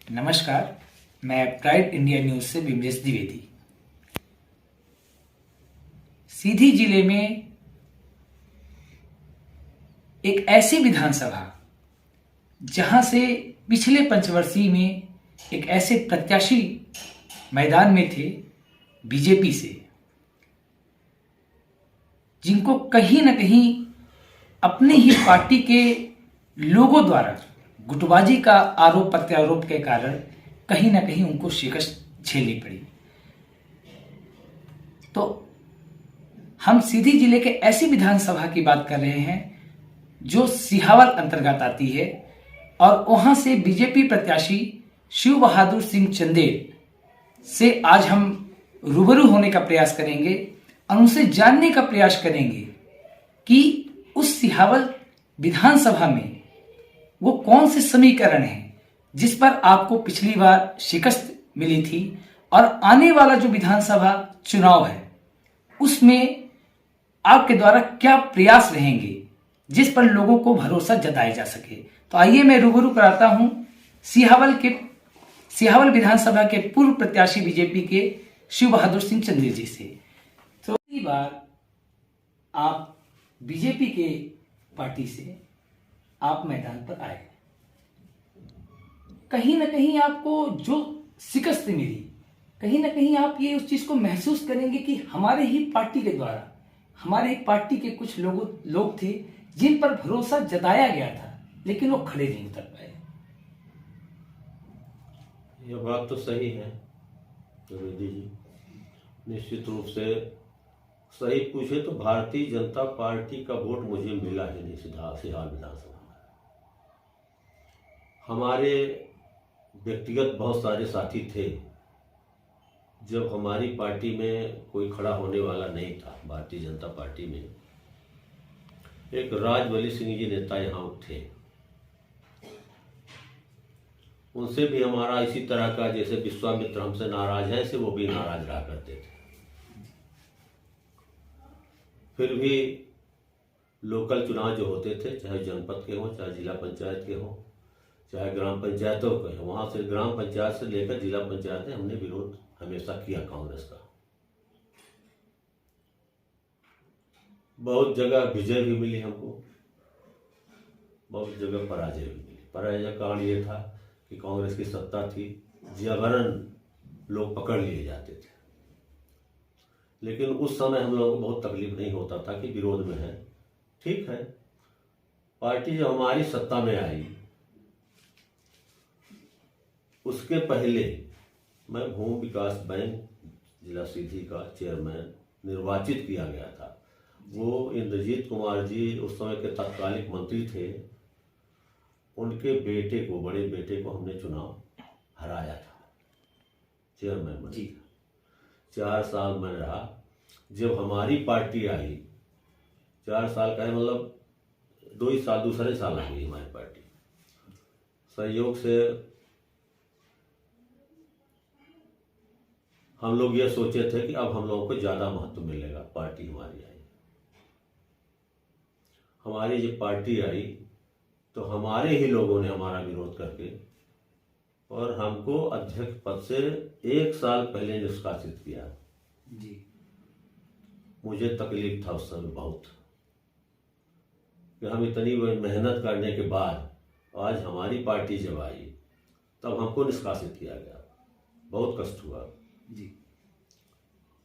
नमस्कार, मैं pride India news से विमलेश द्विवेदी। सीधी जिले में एक ऐसी विधानसभा जहां से पिछले पंचवर्षीय में एक ऐसे प्रत्याशी मैदान में थे बीजेपी से, जिनको कहीं न कहीं अपने ही पार्टी के लोगों द्वारा गुटबाजी का आरोप प्रत्यारोप के कारण कहीं न कहीं उनको शिकस्त झेलनी पड़ी। तो हम सीधी जिले के ऐसी विधानसभा की बात कर रहे हैं जो सिहावल अंतर्गत आती है, और वहां से बीजेपी प्रत्याशी शिव बहादुर सिंह चंदेल से आज हम रूबरू होने का प्रयास करेंगे और उनसे जानने का प्रयास करेंगे कि उस सिहावल विधानसभा में वो कौन से समीकरण हैं जिस पर आपको पिछली बार शिकस्त मिली थी, और आने वाला जो विधानसभा चुनाव है उसमें आपके द्वारा क्या प्रयास रहेंगे जिस पर लोगों को भरोसा जताया जा सके। तो आइए मैं रूबरू कराता हूं सिहावल विधानसभा के पूर्व प्रत्याशी बीजेपी के शिव बहादुर सिंह चंदेल जी से। तो पहली बार आप बीजेपी के पार्टी से आप मैदान पर आए, कहीं ना कहीं आपको जो शिकस्त मिली, कहीं ना कहीं आप ये उस चीज को महसूस करेंगे कि हमारे ही पार्टी के द्वारा, हमारे ही पार्टी के कुछ लोग थे जिन पर भरोसा जताया गया था, लेकिन वो खड़े नहीं उतर पाए। यह बात तो सही है द्विवेदी जी, निश्चित रूप से सही पूछे तो भारतीय जनता पार्टी का वोट मुझे मिला ही नहीं सिहाल विधानसभा में। हमारे व्यक्तिगत बहुत सारे साथी थे। जब हमारी पार्टी में कोई खड़ा होने वाला नहीं था, भारतीय जनता पार्टी में एक राजवली सिंह जी नेता यहाँ थे, उनसे भी हमारा इसी तरह का, जैसे विश्वामित्र हमसे नाराज है ऐसे वो भी नाराज रहा करते थे। फिर भी लोकल चुनाव जो होते थे, चाहे जनपद के हों, चाहे जिला पंचायत के हों, चाहे ग्राम पंचायतों के हों, वहाँ से ग्राम पंचायत से लेकर जिला पंचायत में हमने विरोध हमेशा किया कांग्रेस का। बहुत जगह विजय भी मिली हमको, बहुत जगह पराजय भी मिली। पराजय का कारण ये था कि कांग्रेस की सत्ता थी, जबरन लोग पकड़ लिए जाते थे। लेकिन उस समय हम लोगों को बहुत तकलीफ नहीं होता था कि विरोध में है, ठीक है। पार्टी जब हमारी सत्ता में आई, उसके पहले मैं भूमि विकास बैंक जिला सीधी का चेयरमैन निर्वाचित किया गया था। वो इंद्रजीत कुमार जी उस समय के तत्कालिक मंत्री थे, उनके बेटे को, बड़े बेटे को हमने चुनाव हराया था, चेयरमैन बने। 4 साल मैं रहा। जब हमारी पार्टी आई, 4 साल का है, मतलब 2 ही साल, दूसरे साल आ गई हमारी पार्टी। सहयोग से हम लोग ये सोचे थे कि अब हम लोगों को ज़्यादा महत्व मिलेगा, पार्टी हमारी आई। हमारी जब पार्टी आई तो हमारे ही लोगों ने हमारा विरोध करके और हमको अध्यक्ष पद से 1 साल पहले निष्कासित किया जी। मुझे तकलीफ था उस समय बहुत, कि हम इतनी मेहनत करने के बाद आज हमारी पार्टी जब आई तब हमको निष्कासित किया गया, बहुत कष्ट हुआ जी।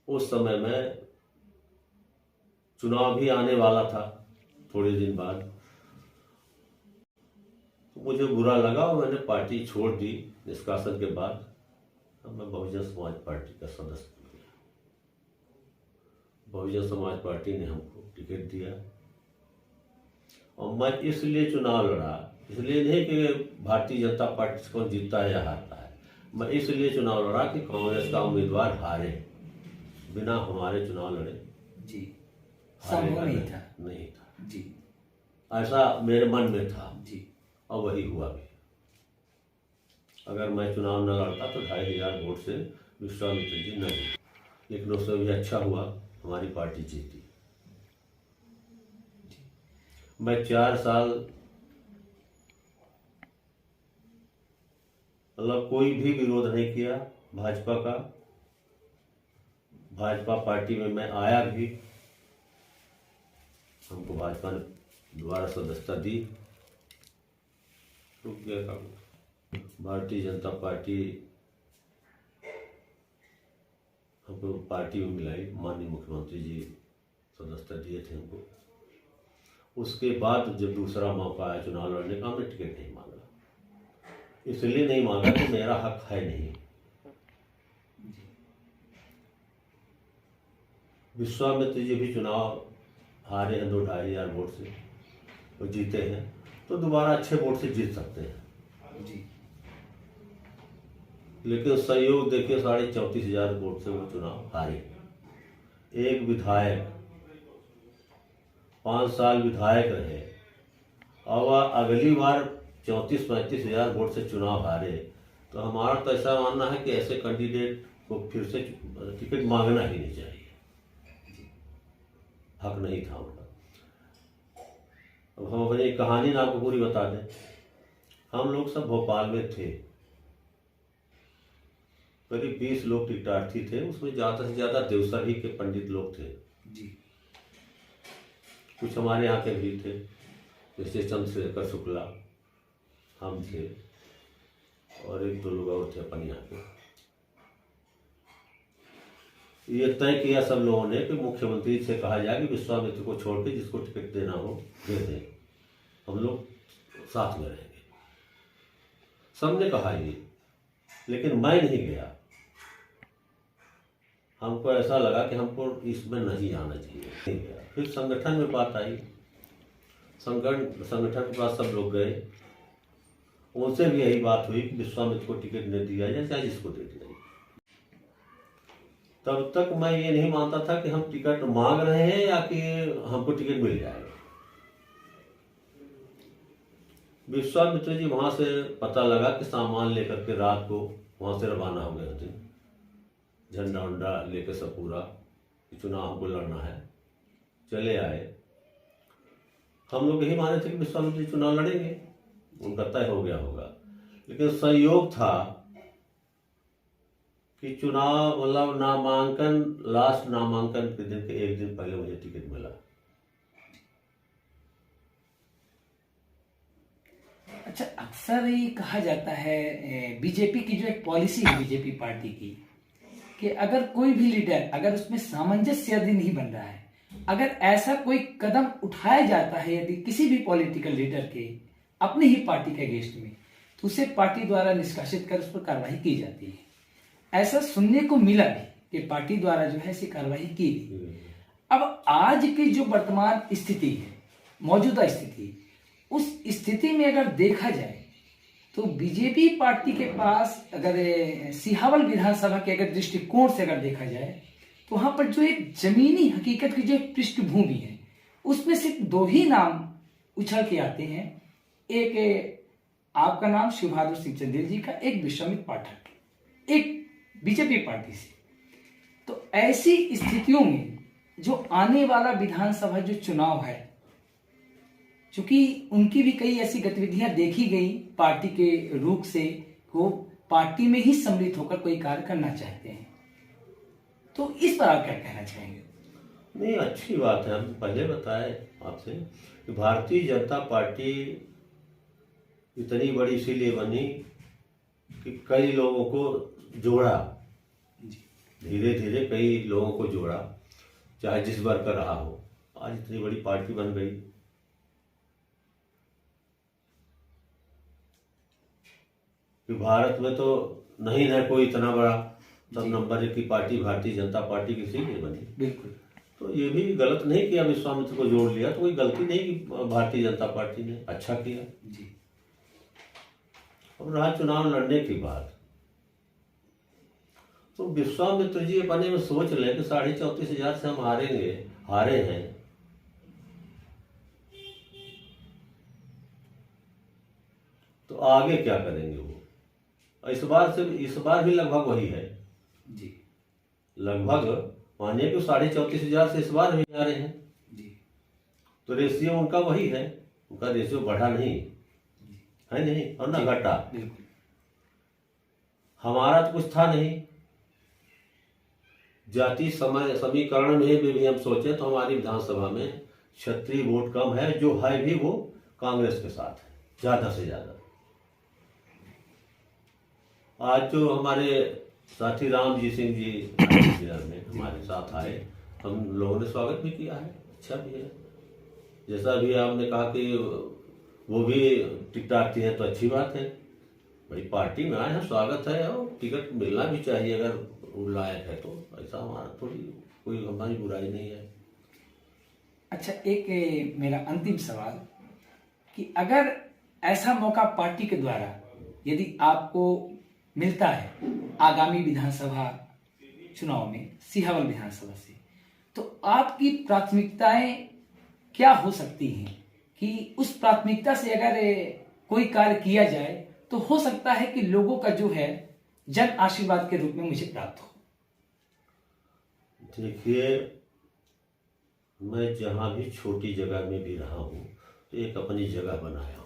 उस समय में चुनाव भी आने वाला था थोड़े दिन बाद, तो मुझे बुरा लगा और मैंने पार्टी छोड़ दी निष्कासन के बाद। अब मैं बहुजन समाज पार्टी का सदस्य बन गया। बहुजन समाज पार्टी ने हमको टिकट दिया और मैं इसलिए चुनाव लड़ा, इसलिए नहीं कि भारतीय जनता पार्टी से कौन जीतता है या हारता है, मैं इसलिए चुनाव लड़ा कि कांग्रेस का उम्मीदवार हारे, बिना हमारे चुनाव लड़े जी, हारेगा नहीं था जी, ऐसा मेरे मन में था जी, और वही हुआ भी। अगर मैं चुनाव न लड़ता तो 2500 वोट से विश्वामित्र जी न जीते, लेकिन उससे भी अच्छा हुआ, हमारी पार्टी जीती। मैं 4 साल मतलब कोई भी विरोध नहीं किया भाजपा का। भाजपा पार्टी में मैं आया भी, हमको भाजपा ने दोबारा सदस्यता दी, रुक गया काम। भारतीय जनता पार्टी हमको पार्टी में मिलाई, माननीय मुख्यमंत्री जी सदस्यता दिए थे हमको। उसके बाद जब दूसरा मौका आया चुनाव लड़ने का, हमने टिकट नहीं मांगा। इसलिए नहीं मांगा कि मेरा हक है नहीं। विश्वामित्र जी भी चुनाव हारे हैं 2-2.5 वोट से, वो जीते हैं, तो दोबारा अच्छे वोट से जीत सकते हैं जी। लेकिन संयोग देखिए 34,500 वोट से वो चुनाव हारे। एक विधायक 5 साल विधायक रहे और वह अगली बार 34-35,000 वोट से चुनाव हारे, तो हमारा तो ऐसा मानना है कि ऐसे कैंडिडेट को फिर से टिकट मांगना ही नहीं चाहिए, हक नहीं था उनका। अब हम अपनी कहानी ना आपको पूरी बता दें। हम लोग सब भोपाल में थे, करीब 20 लोग टिकटार्थी थे, उसमें ज़्यादा से ज़्यादा देवसर ही के पंडित लोग थे जी। कुछ हमारे यहाँ के भी थे, जैसे चंद्रशेखर शुक्ला, हम थे और 1-2 लोग और थे अपन यहाँ के। ये तय किया सब लोगों ने कि मुख्यमंत्री से कहा जाए कि विश्वामित्र को छोड़ के जिसको टिकट देना हो दे दें, हम लोग साथ में रहेंगे। सबने कहा ये, लेकिन मैं नहीं गया। हमको ऐसा लगा कि हमको इसमें नहीं आना चाहिए, नहीं गया। फिर संगठन में बात आई, संगठन के पास सब लोग गए, उनसे भी यही बात हुई कि विश्वामित्र को टिकट नहीं दिया जाए, चाहे जिसको दे दिया। तब तक मैं ये नहीं मानता था कि हम टिकट मांग रहे हैं या कि हमको टिकट मिल जाएगा। विश्वामित्र जी वहां से पता लगा कि सामान लेकर के रात को वहां से रवाना हो गए थे, झंडा उंडा लेकर सब पूरा, चुनाव हमको लड़ना है। चले आए, हम लोग यही माने थे कि विश्वामित्र जी चुनाव लड़ेंगे, उनका तय हो गया होगा। लेकिन संयोग था कि चुनाव मतलब नामांकन, लास्ट नामांकन के दिन के एक दिन पहले मुझे टिकट मिला। अच्छा, अक्सर ये कहा जाता है बीजेपी की जो एक पॉलिसी है बीजेपी पार्टी की, कि अगर कोई भी लीडर, अगर उसमें सामंजस्य यदि नहीं बन रहा है, अगर ऐसा कोई कदम उठाया जाता है यदि किसी भी पॉलिटिकल लीडर के अपनी ही पार्टी के अगेंस्ट में, तो उसे पार्टी द्वारा निष्कासित कर उस पर कार्रवाई की जाती है। ऐसा सुनने को मिला भी कि पार्टी द्वारा जो है ऐसी कार्रवाई की गई। अब आज की जो वर्तमान स्थिति है, मौजूदा स्थिति, उस स्थिति में अगर देखा जाए तो बीजेपी पार्टी के पास अगर सिहावल विधानसभा के अगर दृष्टिकोण से अगर देखा जाए तो वहां पर जो एक जमीनी हकीकत की जो पृष्ठभूमि है, उसमें सिर्फ 2 ही नाम उछल के आते हैं। एक आपका नाम शिव बहादुर सिंह चंदेल जी का, एक विश्वामित्र पाठक, एक बीजेपी पार्टी से। तो ऐसी स्थितियों में जो आने वाला विधानसभा जो चुनाव है, चूंकि उनकी भी कई ऐसी गतिविधियां देखी गई पार्टी के रूख से, वो पार्टी में ही सम्मिलित होकर कोई कार्य करना चाहते हैं, तो इस पर आप क्या कहना चाहेंगे? नहीं, अच्छी बात है। हम पहले बताए आपसे कि भारतीय जनता पार्टी इतनी बड़ी इसीलिए बनी कि कई लोगों को जोड़ा, धीरे धीरे कई लोगों को जोड़ा, चाहे जिस वर्ग का रहा हो। आज इतनी बड़ी पार्टी बन गई। कि भारत में तो नहीं है कोई इतना बड़ा, सब नंबर 1 की पार्टी भारतीय जनता पार्टी किसी नहीं बनी। बिल्कुल। तो ये भी गलत नहीं किया, विश्वामित्र को जोड़ लिया तो कोई गलती नहीं की भारतीय जनता पार्टी ने, अच्छा किया जी। अब रहा चुनाव लड़ने की बात, तो विश्वामित्र जी अपने में सोच लें कि 34,500 से हम हारे हैं, तो आगे क्या करेंगे वो? इस बार भी लगभग वही है जी। लगभग मानिए कि 34,500 से इस बार भी जा रहे हैं जी। तो रेशियो उनका वही है, उनका रेशियो बढ़ा नहीं है, नहीं और ना घटा। बिल्कुल। हमारा तो कुछ था नहीं। जाति समीकरण में भी हम सोचे तो हमारी विधानसभा में क्षत्रिय वोट कम है, जो है भी वो कांग्रेस के साथ है ज्यादा से ज्यादा। आज जो हमारे साथी राम जी सिंह जी में हमारे साथ आए, हम लोगों ने स्वागत भी किया है, अच्छा भी है। जैसा भी आपने कहा कि वो भी टिकटाती है तो अच्छी बात है, बड़ी पार्टी में आए हैं, स्वागत है और टिकट मिलना भी चाहिए अगर लायक है तो। ऐसा हमारा थोड़ी कोई हमारी बुराई नहीं है। अच्छा, एक मेरा अंतिम सवाल कि अगर ऐसा मौका पार्टी के द्वारा यदि आपको मिलता है आगामी विधानसभा चुनाव में सिहावल विधानसभा से, तो आपकी प्राथमिकताएं क्या हो सकती हैं कि उस प्राथमिकता से अगर कोई कार्य किया जाए तो हो सकता है कि लोगों का जो है जन आशीर्वाद के रूप में मुझे प्राप्त हो। देखिए, मैं जहां भी छोटी जगह में भी रहा हूं तो एक अपनी जगह बनाया हूं।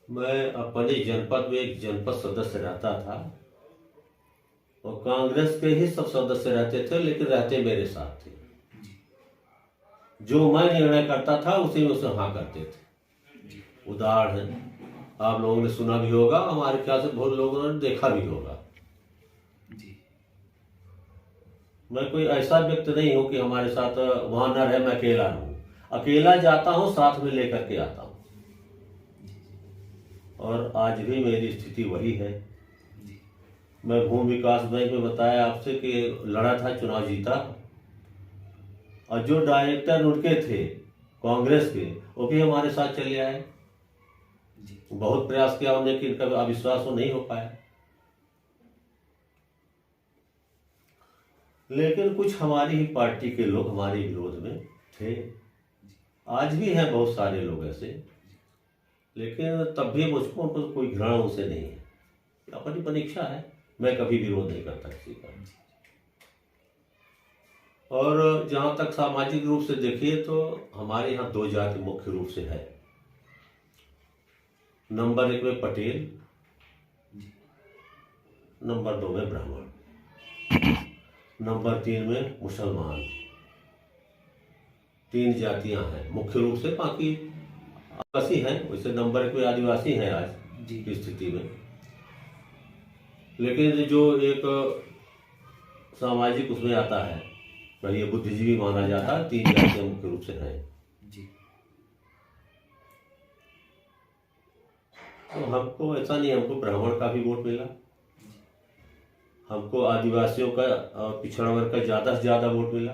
मैं अपने जनपद में एक जनपद सदस्य रहता था और कांग्रेस के ही सब सदस्य रहते थे, लेकिन रहते मेरे साथ थे। जो मैं निर्णय करता था उसी में उसे हाँ करते थे। उदाहरण आप लोगों ने सुना भी होगा, हमारे ख्याल से बहुत लोगों ने देखा भी होगा। मैं कोई ऐसा व्यक्ति नहीं हूं कि हमारे साथ वहां न रहे, मैं अकेला रहूं। अकेला जाता हूं, साथ में लेकर के आता हूं। और आज भी मेरी स्थिति वही है। मैं भूमि विकास बैंक में बताया आपसे कि लड़ा था, चुनाव जीता, और जो डायरेक्टर उनके थे कांग्रेस के, वो भी हमारे साथ चले आए। बहुत प्रयास किया उन्हें कि इनका अविश्वास वो नहीं हो पाया, लेकिन कुछ हमारी ही पार्टी के लोग हमारे विरोध में थे। आज भी हैं बहुत सारे लोग ऐसे, लेकिन तब भी मुझको उनको कोई घृणा उनसे नहीं है। अपनी अपनी इच्छा है, मैं कभी विरोध नहीं करता किसी का। और जहां तक सामाजिक रूप से देखिए तो हमारे यहाँ दो जाति मुख्य रूप से है। नंबर 1 में पटेल, नंबर 2 में ब्राह्मण, नंबर 3 में मुसलमान। 3 जातियां हैं मुख्य रूप से, बाकी आदिवासी हैं। वैसे नंबर 1 में आदिवासी हैं आज की स्थिति में, लेकिन जो एक सामाजिक उसमें आता है, भाई ये बुद्धिजीवी माना जाता है। 3 जातियां मुख्य रूप से हैं। तो हमको ऐसा नहीं, हमको ब्राह्मण का भी वोट मिला, हमको आदिवासियों का और पिछड़ा वर्ग का ज्यादा से ज्यादा वोट मिला।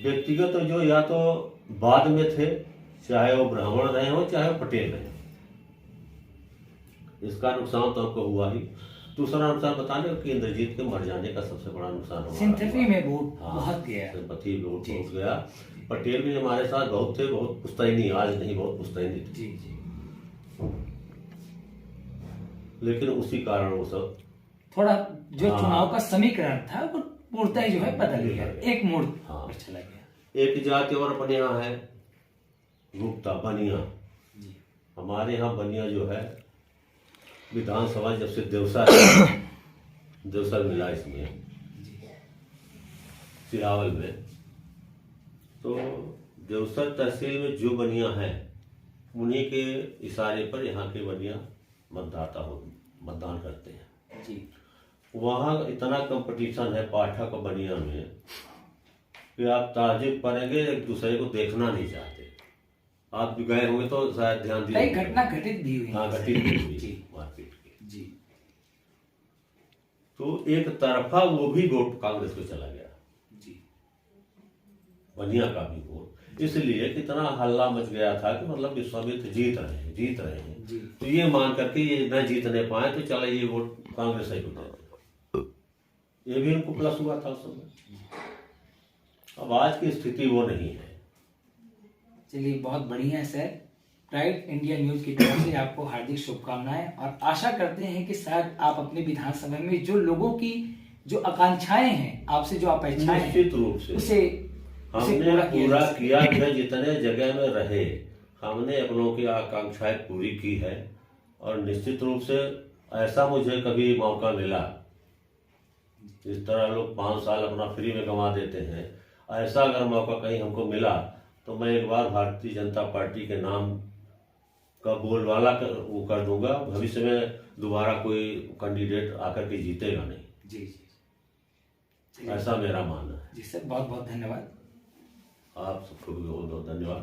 व्यक्तिगत तो जो या तो बाद में थे, चाहे वो ब्राह्मण रहे हो चाहे वो पटेल रहे, इसका नुकसान तो हमको हुआ ही। दूसरा नुकसान बताने कि इंद्रजीत के मर जाने का सबसे बड़ा नुकसान हुआ। सिंपैथी में वोट बहुत गया, सिंपैथी वोट बहुत गया। पटेल भी हमारे साथ बहुत थे, बहुत पुश्तैनी, आज नहीं बहुत पुश्तैनी थे। लेकिन उसी कारण वो सब थोड़ा जो चुनाव का समीकरण था वो पूर्णतः ही जो है बदल गया, एक मोड़ पर चला गया। एक जाति और अपने यहाँ है गुप्ता, बनिया। हमारे यहाँ बनिया जो है विधानसभा जब से देवसर मिला इसमें सिरावल में, तो देवसर तहसील में जो बनिया है उन्हीं के इशारे पर यहाँ के बनिया मतदान करते हैं जी। वहाँ इतना कंपटीशन है पाठक और बनिया में कि आप ताज्जुब करेंगे, एक दूसरे को देखना नहीं चाहते। आप भी गए होंगे तो शायद ध्यान दिए, कई घटना घटित भी हुई। हाँ, घटित भी हुई मारपीट की जी। तो एक तरफा वो भी वोट कांग्रेस को चला गया जी, बनिया का भी वोट, इसलिए कितना हल्ला मच गया था कि मतलब विश्वामित्र जीत रहे हैं जी। तो ये मान करके ये न जीतने पाए तो चला ये वोट कांग्रेस ही को दे, ये भी उनको प्लस हुआ था उस समय। अब आज की स्थिति वो नहीं है। चलिए, बहुत बढ़िया है सर। प्राइड इंडिया न्यूज की तरफ से आपको हार्दिक शुभकामनाएं, और आशा करते हैं कि शायद आप अपने विधानसभा में जो लोगों की जो आकांक्षाएं हैं, आपसे जो अपेक्षाएं हैं, निश्चित रूप से उसे हमने पूरा किया है। जितने जगह में रहे हमने अपनों की आकांक्षाएं पूरी की है, और निश्चित रूप से ऐसा मुझे कभी मौका मिला, इस तरह लोग 5 साल अपना फ्री में गंवा देते हैं, ऐसा अगर मौका कहीं हमको मिला तो मैं एक बार भारतीय जनता पार्टी के नाम का बोलबाला वो कर दूंगा। भविष्य में दोबारा कोई कैंडिडेट आकर के जीतेगा नहीं। जी जी, ऐसा मेरा मानना है। जी सर, बहुत बहुत धन्यवाद। आप सबको भी बहुत बहुत धन्यवाद।